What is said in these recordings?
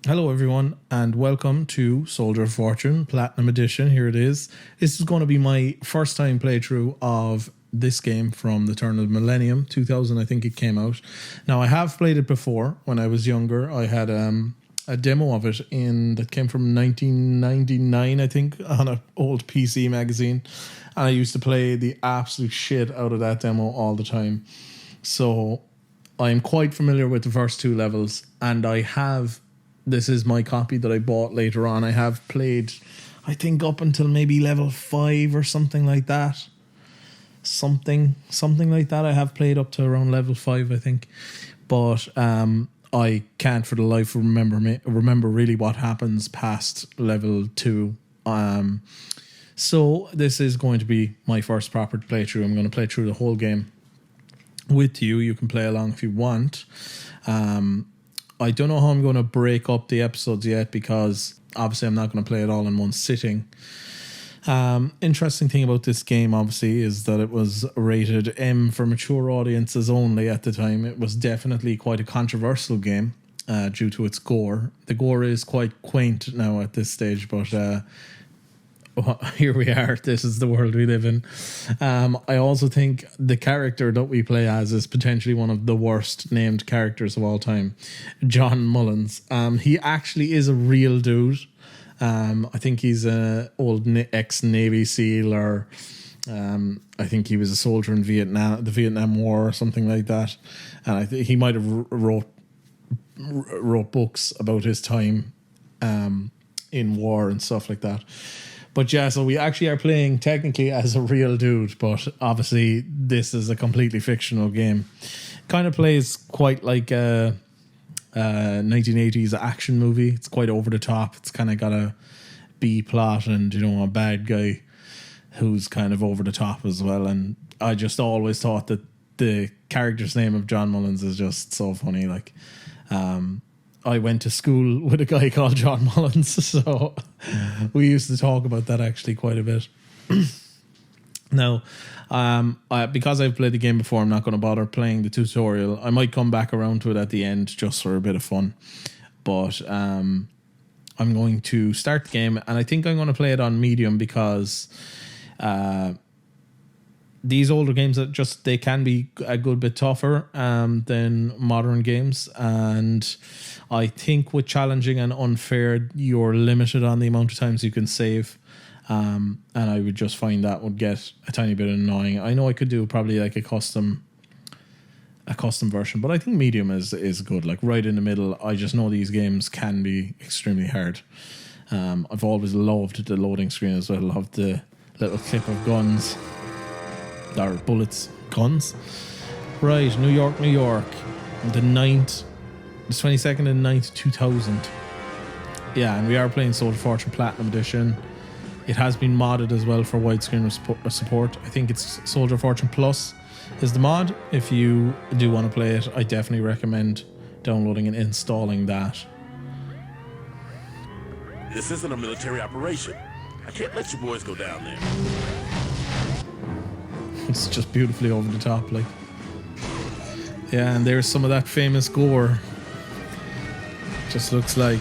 Hello, everyone, and welcome to Soldier of Fortune Platinum Edition. Here it is. This is going to be my first time playthrough of this game from the turn of the millennium, 2000, I think it came out. Now, I have played it before when I was younger. I had a demo of it that came from 1999, I think, on an old PC magazine. And I used to play the absolute shit out of that demo all the time. So I'm quite familiar with the first two levels, and this is my copy that I bought later on. I have played, I think, up until maybe level 5 or something like that. Something like that. I have played up to around level 5, I think. But I can't for the life remember really what happens past level 2. So this is going to be my first proper playthrough. I'm going to play through the whole game with you. You can play along if you want. I don't know how I'm going to break up the episodes yet, because obviously I'm not going to play it all in one sitting. Interesting thing about this game, obviously, is that it was rated M for mature audiences only at the time. It was definitely quite a controversial game due to its gore. The gore is quite quaint now at this stage, but here we are. This is the world we live in. I also think the character that we play as is potentially one of the worst named characters of all time, John Mullins. He actually is a real dude. I think he's an old ex-Navy SEAL, or I think he was a soldier in the Vietnam War or something like that. And I think he might have wrote books about his time in war and stuff like that. But yeah, so we actually are playing technically as a real dude, but obviously this is a completely fictional game. Kind of plays quite like a 1980s action movie. It's quite over the top. It's kind of got a B plot and, a bad guy who's kind of over the top as well. And I just always thought that the character's name of John Mullins is just so funny. Like, I went to school with a guy called John Mullins, so we used to talk about that actually quite a bit. Now, because I've played the game before, I'm not going to bother playing the tutorial. I might come back around to it at the end just for a bit of fun. But I'm going to start the game, and I think I'm going to play it on medium because these older games they can be a good bit tougher than modern games, and I think with challenging and unfair, you're limited on the amount of times you can save. And I would just find that would get a tiny bit annoying. I know I could do probably like a custom version, but I think medium is good. Like right in the middle. I just know these games can be extremely hard. I've always loved the loading screen as well. I loved the little clip of guns or bullets, guns. Right, New York, the 22nd and 9th, 2000. Yeah, and we are playing Soldier of Fortune Platinum Edition. It has been modded as well for widescreen support. I think it's Soldier of Fortune Plus is the mod. If you do want to play it, I definitely recommend downloading and installing that. This isn't a military operation. I can't let you boys go down there. It's just beautifully over the top, like. Yeah, and there's some of that famous gore. Just looks like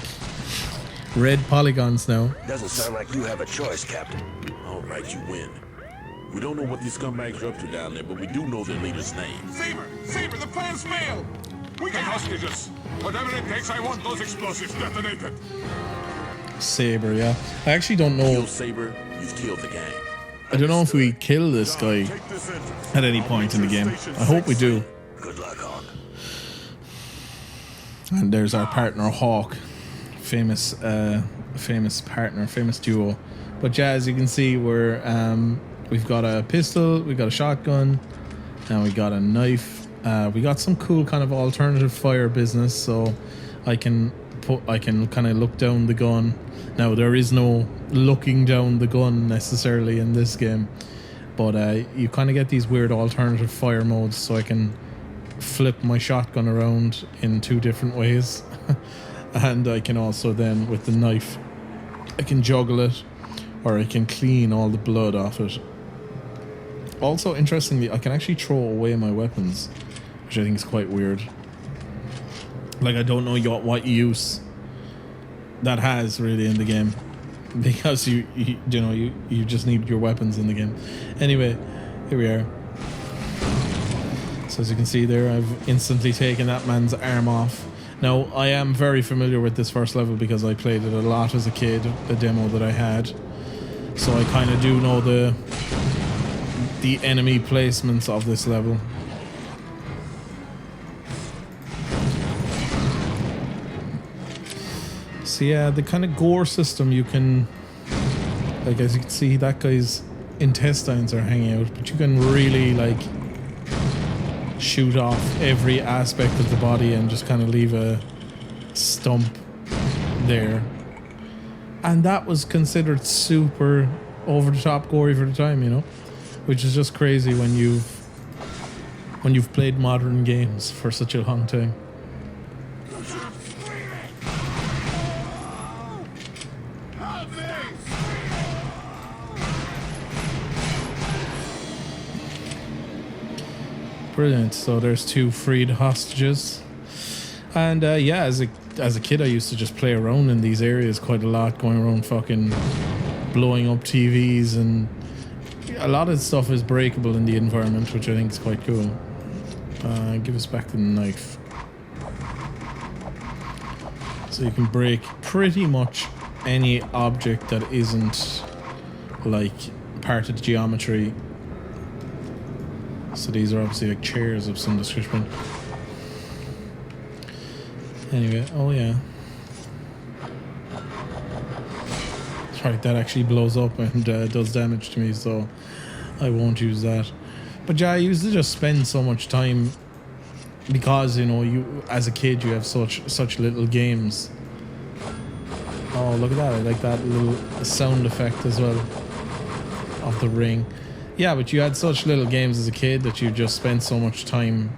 red polygons now. Doesn't sound like you have a choice, Captain. All right, you win. We don't know what these scumbags are up to down there, but we do know their leader's name. Saber, the plan's failed! We get hostages! Whatever it takes, I want those explosives detonated! Saber, yeah. I actually don't know. Kill Saber, you've killed the gang. I don't know if we kill this guy at any point in the game. I hope we do. Good luck, Hawk. And there's our partner, Hawk. Famous partner, famous duo. But yeah, as you can see, we've got a pistol, we got a shotgun, and we got a knife. We got some cool kind of alternative fire business, so I can kind of look down the gun. Now there is no looking down the gun necessarily in this game, but you kind of get these weird alternative fire modes, so I can flip my shotgun around in 2 different ways. And I can also then, with the knife, I can juggle it, or I can clean all the blood off it. Also, interestingly, I can actually throw away my weapons, which I think is quite weird. Like, I don't know what use that has really in the game, because you know you just need your weapons in the game. Anyway, here we are. So as you can see there, I've instantly taken that man's arm off. Now, I am very familiar with this first level because I played it a lot as a kid, the demo that I had. So I kind of do know the enemy placements of this level. So yeah, the kind of gore system you can, like as you can see, that guy's intestines are hanging out, but you can really like shoot off every aspect of the body and just kind of leave a stump there. And that was considered super over the top gory for the time, you know, which is just crazy when you've played modern games for such a long time. Brilliant. So there's 2 freed hostages, and yeah, as a kid I used to just play around in these areas quite a lot, going around fucking blowing up TVs, and a lot of stuff is breakable in the environment, which I think is quite cool. Give us back the knife. So you can break pretty much any object that isn't like part of the geometry. So these are obviously like chairs of some description. Anyway, oh yeah. Right, that actually blows up and does damage to me, so I won't use that. But yeah, I used to just spend so much time, because you know, you as a kid you have such little games. Oh, look at that! I like that little sound effect as well of the ring. Yeah, but you had such little games as a kid that you just spent so much time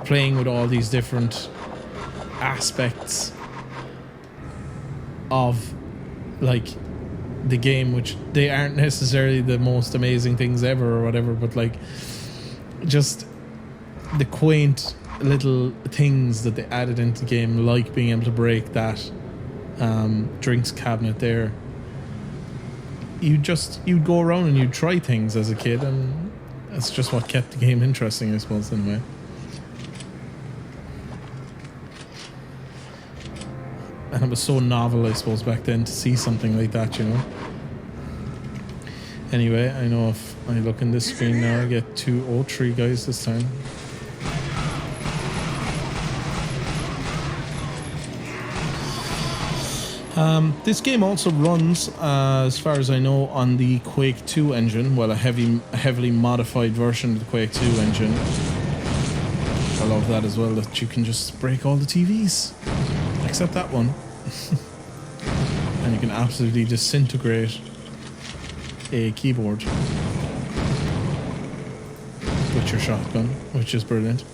playing with all these different aspects of like the game, which they aren't necessarily the most amazing things ever or whatever, but like just the quaint little things that they added into the game, like being able to break that drinks cabinet there. You'd go around and you'd try things as a kid, and that's just what kept the game interesting, I suppose, in a way. And it was so novel, I suppose, back then to see something like that, you know. Anyway, I know if I look in this screen now, I get 203 guys this time. This game also runs, as far as I know, on the Quake 2 engine. Well, a heavily modified version of the Quake 2 engine. I love that as well, that you can just break all the TVs, except that one. And you can absolutely disintegrate a keyboard with your shotgun, which is brilliant.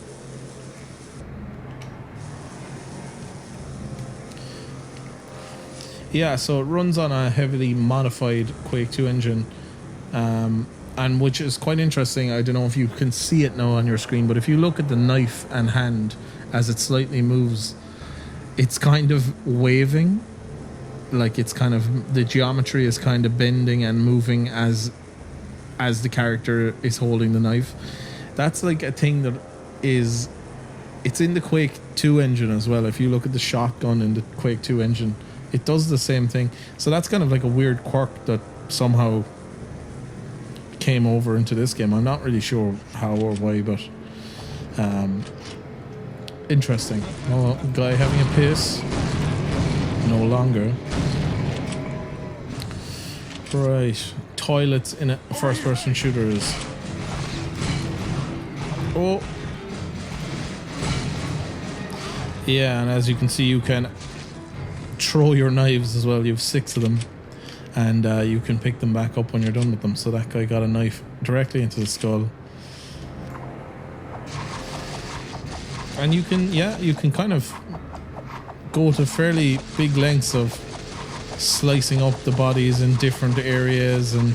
Yeah, so it runs on a heavily modified Quake 2 engine, and which is quite interesting. I don't know if you can see it now on your screen, but if you look at the knife and hand as it slightly moves, it's kind of waving. Like it's kind of, the geometry is kind of bending and moving as the character is holding the knife. That's like a thing that is, it's in the Quake 2 engine as well. If you look at the shotgun in the Quake 2 engine, it does the same thing. So that's kind of like a weird quirk that somehow came over into this game. I'm not really sure how or why, but interesting. Oh, guy having a piss. No longer. Right. Toilets in a first-person shooters. Oh. Yeah, and as you can see, you can throw your knives as well. You have 6 of them, and you can pick them back up when you're done with them. So that guy got a knife directly into the skull. And you can kind of go to fairly big lengths of slicing up the bodies in different areas, and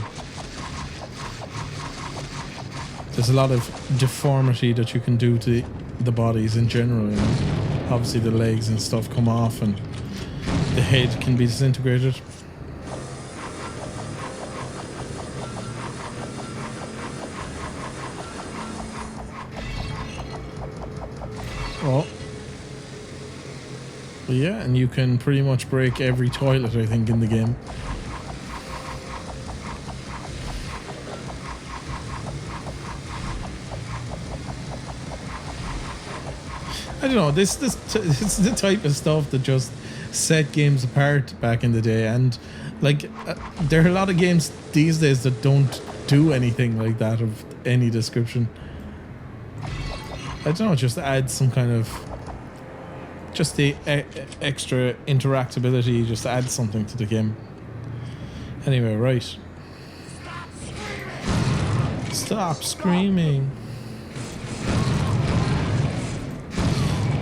there's a lot of deformity that you can do to the bodies in general, you know? Obviously the legs and stuff come off, and the head can be disintegrated. Oh. But yeah, and you can pretty much break every toilet, I think, in the game. I don't know, this is the type of stuff that just set games apart back in the day, and like there are a lot of games these days that don't do anything like that of any description. I don't know, just add some kind of just the extra interactability, just add something to the game. Anyway, right. Stop screaming.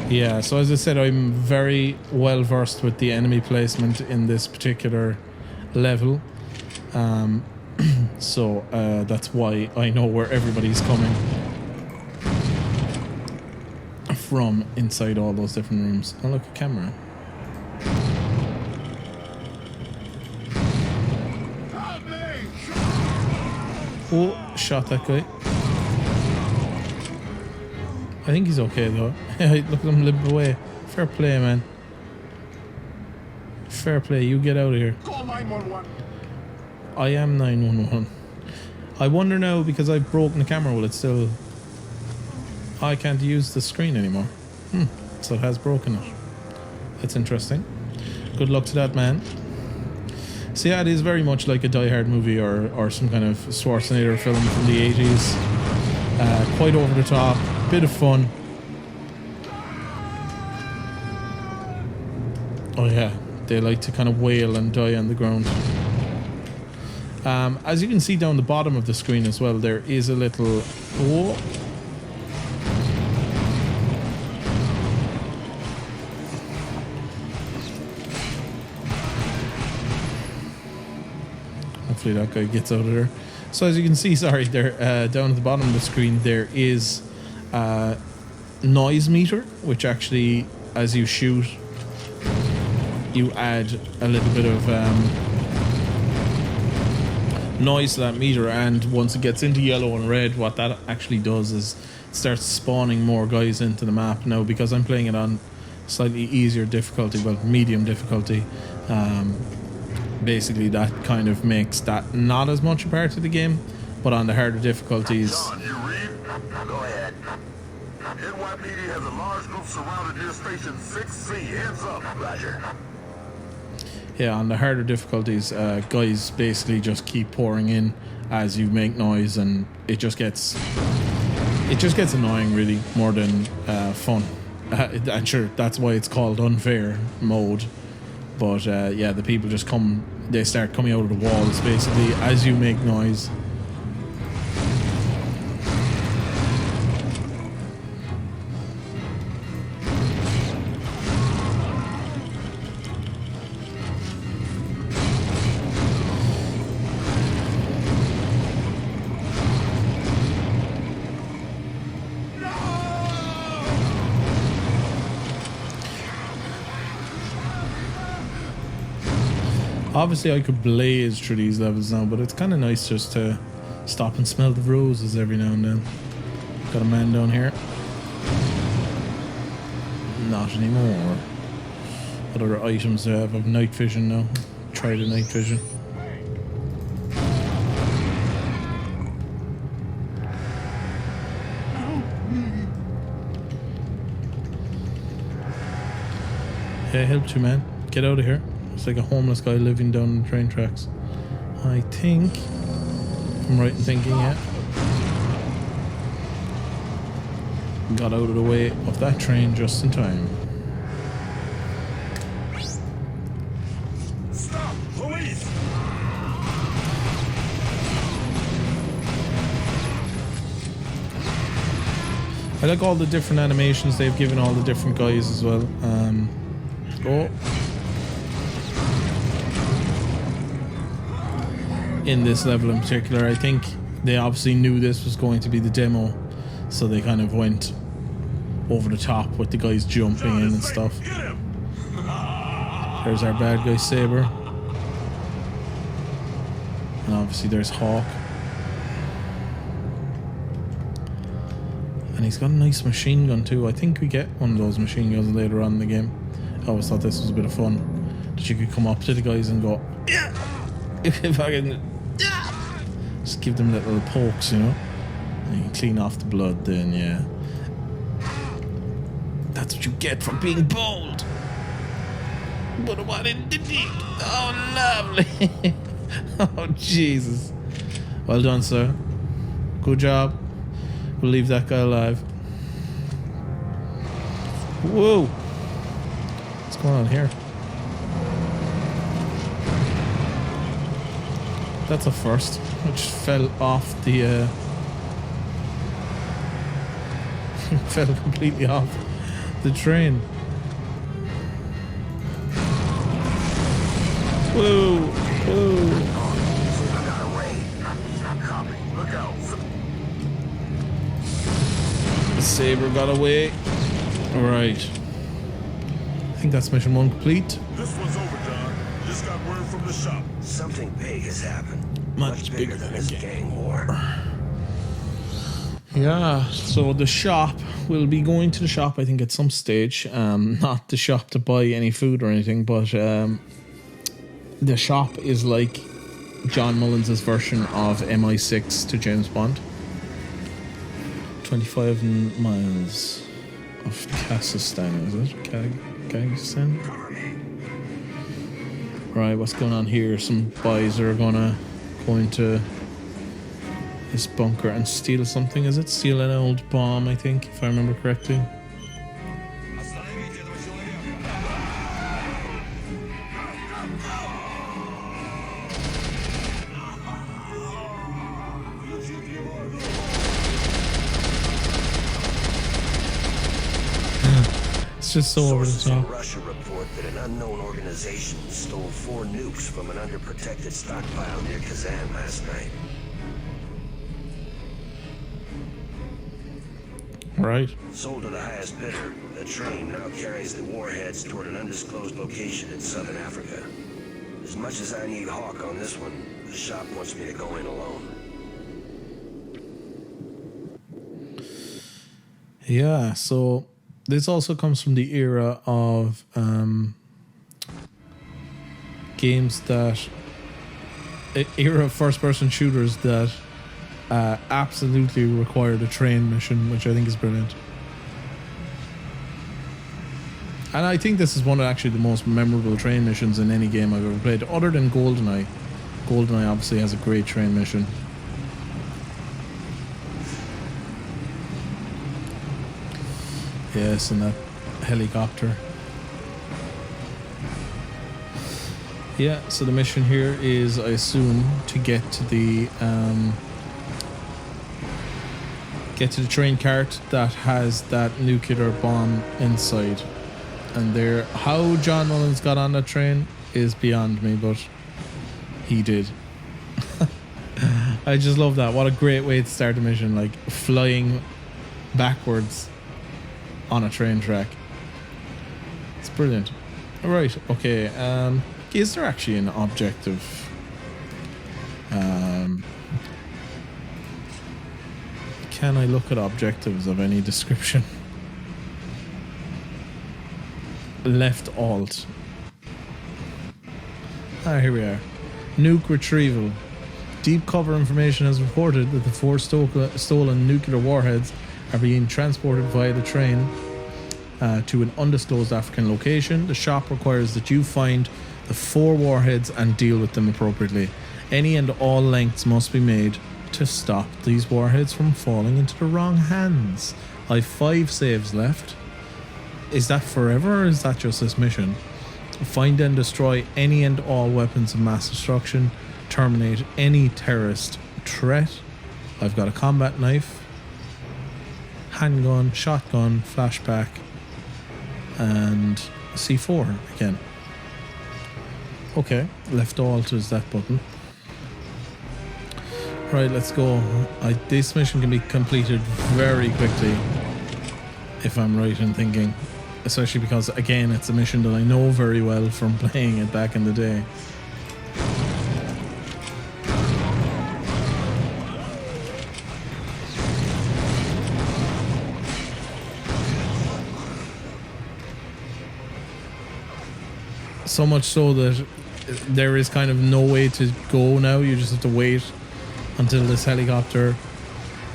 Yeah, so as I said, I'm very well versed with the enemy placement in this particular level. So that's why I know where everybody's coming from inside all those different rooms. Oh, look, a camera. Oh, shot that guy. I think he's okay though. Look at him limp away. Fair play, man. Fair play. You get out of here. Call 911. I am 911. I wonder now, because I've broken the camera, will it still... I can't use the screen anymore. So it has broken it. That's interesting. Good luck to that man. So yeah, it is very much like a Die Hard movie or some kind of Schwarzenegger film from the 80s. Quite over the top. Bit of fun. Oh yeah, they like to kind of wail and die on the ground. As you can see down the bottom of the screen as well, there is a little... Oh. Hopefully that guy gets out of there. So as you can see, sorry, there down at the bottom of the screen there is a noise meter, which actually, as you shoot, you add a little bit of noise to that meter, and once it gets into yellow and red, what that actually does is it starts spawning more guys into the map. Now, because I'm playing it on slightly easier difficulty, well, medium difficulty, basically that kind of makes that not as much a part of the game, but on the harder difficulties... John, you read? Go ahead. NYPD has a large group surrounded near Station 6C. Heads up. Roger. Yeah, on the harder difficulties, guys basically just keep pouring in as you make noise, and it just gets annoying, really, more than fun. And sure, that's why it's called unfair mode. But yeah, the people just they start coming out of the walls basically as you make noise. Obviously, I could blaze through these levels now, but it's kind of nice just to stop and smell the roses every now and then. Got a man down here. Not anymore. What other items do I have? I have night vision now. Try the night vision. Hey, help you, man. Get out of here. It's like a homeless guy living down the train tracks. I think I'm right in thinking, yeah. Got out of the way of that train just in time. Stop! Police! I like all the different animations they've given all the different guys as well. Oh. In this level in particular, I think they obviously knew this was going to be the demo, so they kind of went over the top with the guys jumping in and stuff. There's our bad guy Saber. And obviously there's Hawk. And he's got a nice machine gun too. I think we get one of those machine guns later on in the game. I always thought this was a bit of fun. That you could come up to the guys and go, yeah! If I can, yeah! Just give them little pokes, you know? And you can clean off the blood then, yeah. That's what you get for being bold. But what indeed? Oh, lovely. Oh, Jesus. Well done, sir. Good job. We'll leave that guy alive. Whoa. What's going on here? That's a first, which fell off the... fell completely off the train. Whoa! Whoa! The Saber got away. Alright. I think that's mission 1 complete. This one's over, John. Just got word from the shop. Something big has happened. Much bigger than than this a gang war. Yeah, so the shop, we'll be going to the shop I think at some stage. Not the shop to buy any food or anything, but the shop is like John Mullins' version of MI6 to James Bond. 25 miles of Kazakhstan, is it? Kazakhstan? Right, what's going on here? Some boys are gonna go into this bunker and steal something, is it? Steal an old bomb, I think, if I remember correctly. It's just so over the Sources in top. Russia report that an unknown organization stole 4 nukes from an underprotected stockpile near Kazan last night. Right. Sold to the highest bidder, the train now carries the warheads toward an undisclosed location in southern Africa. As much as I need Hawk on this one, the shop wants me to go in alone. Yeah, so this also comes from the era of games that... era of first-person shooters that absolutely required a train mission, which I think is brilliant. And I think this is one of actually the most memorable train missions in any game I've ever played, other than GoldenEye. GoldenEye obviously has a great train mission. Yes, and that helicopter. Yeah, so the mission here is, I assume, to get to the train cart that has that nuclear bomb inside. And there, how John Mullins got on that train is beyond me, but he did. I just love that. What a great way to start a mission, like flying backwards on a train track. It's brilliant. Alright, okay. Is there actually an objective? Can I look at objectives of any description? Left alt. Ah, here we are. Nuke retrieval. Deep cover information has reported that the 4 stolen nuclear warheads are being transported via the train to an undisclosed African location. The shop requires that you find the 4 warheads and deal with them appropriately. Any and all lengths must be made to stop these warheads from falling into the wrong hands. I've 5 saves left. Is that forever or is that just this mission? Find and destroy any and all weapons of mass destruction. Terminate any terrorist threat. I've got a combat knife, handgun, shotgun, flashback, and C4 again. Okay, left alt is that button. Right, let's go. This mission can be completed very quickly, if I'm right in thinking. especially because, again, it's a mission that I know very well from playing it back in the day. So much so that there is kind of no way to go now. You just have to wait until this helicopter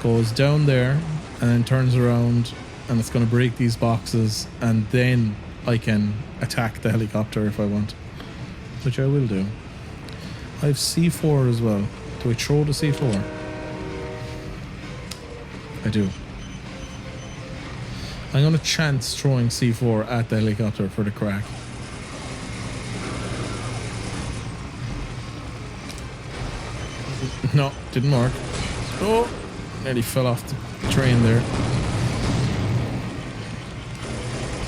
goes down there and then turns around, and it's going to break these boxes, and then I can attack the helicopter if I want, which I will do. I have C4 as well. Do I throw the C4? I do. I'm going to chance throwing C4 at the helicopter for the crack. No, didn't work. Oh, nearly fell off the train there.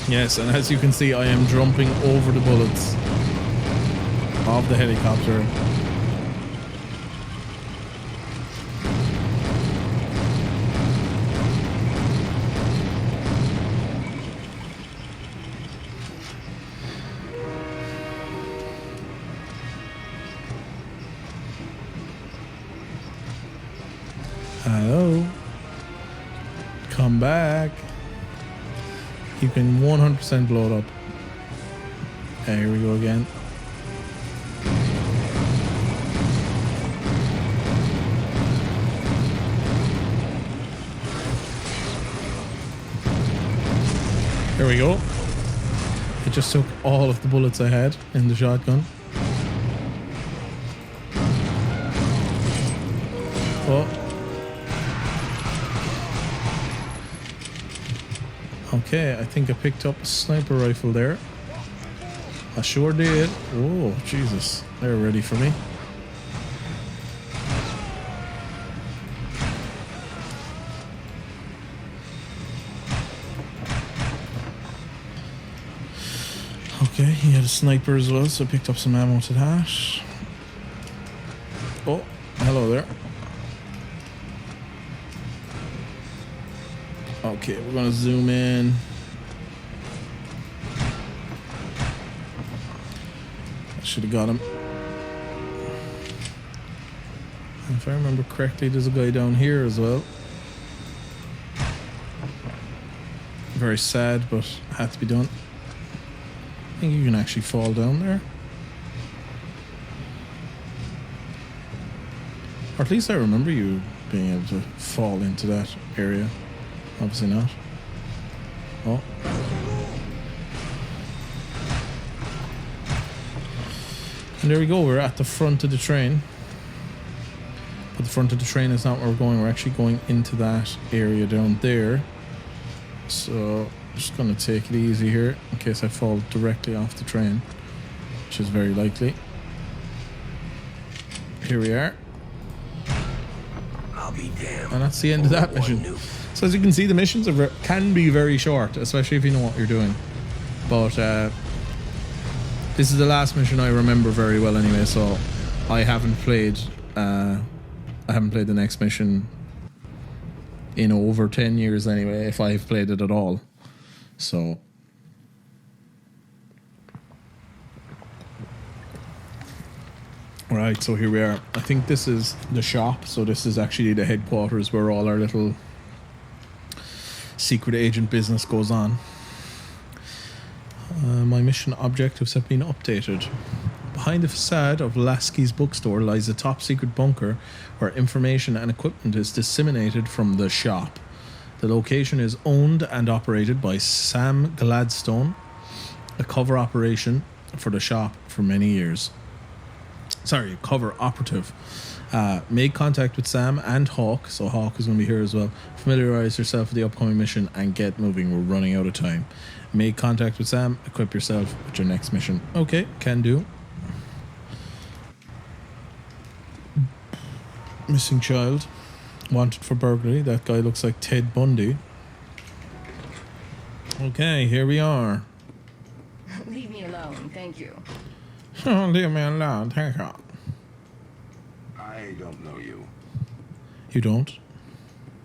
Yes, and as you can see, I am jumping over the bullets of the helicopter. Hello. Come back. You can 100% blow it up. Okay, here we go again. Here we go. It just took all of the bullets I had in the shotgun. Oh. Okay, I think I picked up a sniper rifle there. I sure did. Oh, Jesus. They're ready for me. Okay, he had a sniper as well, so I picked up some ammo to that. Oh, hello there. Okay, we're gonna zoom in. I should have got him. And if I remember correctly, there's a guy down here as well. Very sad, but had to be done. I think you can actually fall down there. Or at least I remember you being able to fall into that area. Obviously not. Oh. And there we go, we're at the front of the train. But the front of the train is not where we're going, we're actually going into that area down there. So, I'm just going to take it easy here, in case I fall directly off the train, which is very likely. Here we are. I'll be damned. And that's the end of that mission. So as you can see, the missions can be very short, especially if you know what you're doing. But this is the last mission I remember very well anyway, so I haven't played the next mission in over 10 years anyway, if I've played it at all. So right, so here we are. I think this is the shop, so this is actually the headquarters where all our little secret agent business goes on. My mission objectives have been updated. Behind the facade of Lasky's bookstore lies a top secret bunker where information and equipment is disseminated from the shop. The location is owned and operated by Sam Gladstone, a cover operation for the shop for many years. Sorry, cover operative. Make contact with Sam and Hawk, so Hawk is going to be here as well. Familiarize yourself with the upcoming mission and get moving. We're running out of time. Make contact with Sam, equip yourself with your next mission. Okay, can do. Missing child. Wanted for burglary. That guy looks like Ted Bundy. Okay, here we are. Leave me alone, thank you. Oh, leave me alone, thank you. I don't know you. You don't?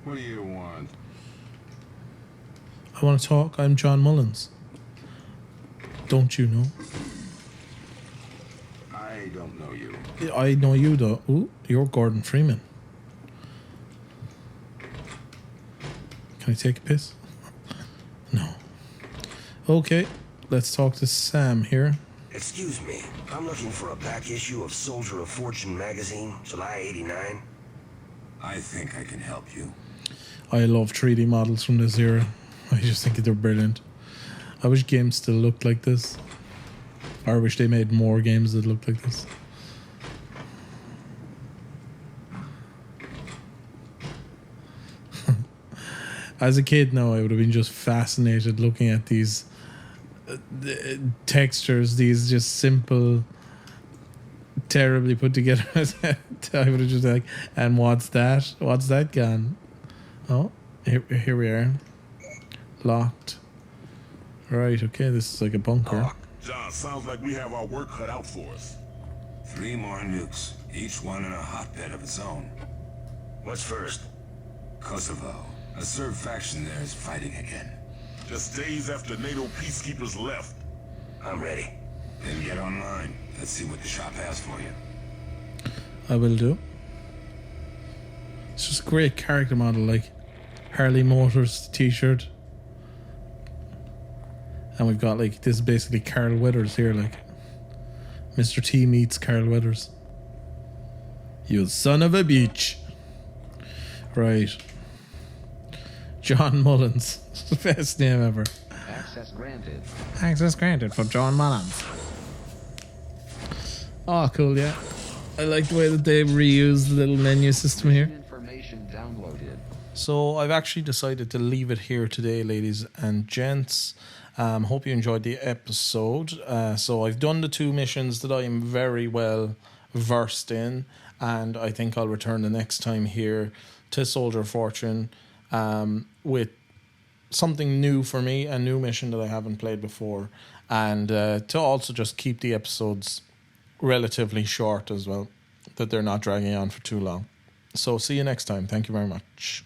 What do you want? I want to talk. I'm John Mullins. Don't you know? I don't know you. I know you though. Ooh, you're Gordon Freeman. Can I take a piss? No. Okay, let's talk to Sam here. Excuse me, I'm looking for a back issue of Soldier of Fortune magazine, July 89. I think I can help you. I love 3D models from this era. I just think they're brilliant. I wish games still looked like this. Or I wish they made more games that looked like this. As a kid now, I would have been just fascinated looking at these textures, these just simple, terribly put together. I would have just like, and what's that? What's that gun? Oh, here we are. Locked. Right, okay, this is like a bunker. John, sounds like we have our work cut out for us. 3 more nukes, each one in a hotbed of its own. What's first? Kosovo. A Serb faction there is fighting again. Just days after NATO peacekeepers left. I'm ready. Then get online. Let's see what the shop has for you. I will do. It's just a great character model, like Harley Motors t-shirt. And we've got like, this is basically Carl Weathers here, like Mr. T meets Carl Weathers. You son of a bitch. Right. John Mullins. Best name ever. Access granted. Access granted for John Mullins. Oh, cool, yeah. I like the way that they reuse the little menu system here. Information downloaded. So I've actually decided to leave it here today, ladies and gents. Hope you enjoyed the episode. So I've done the 2 missions that I am very well versed in, and I think I'll return the next time here to Soldier of Fortune with something new for me, a new mission that I haven't played before, and to also just keep the episodes relatively short as well, that they're not dragging on for too long. So see you next time. Thank you very much.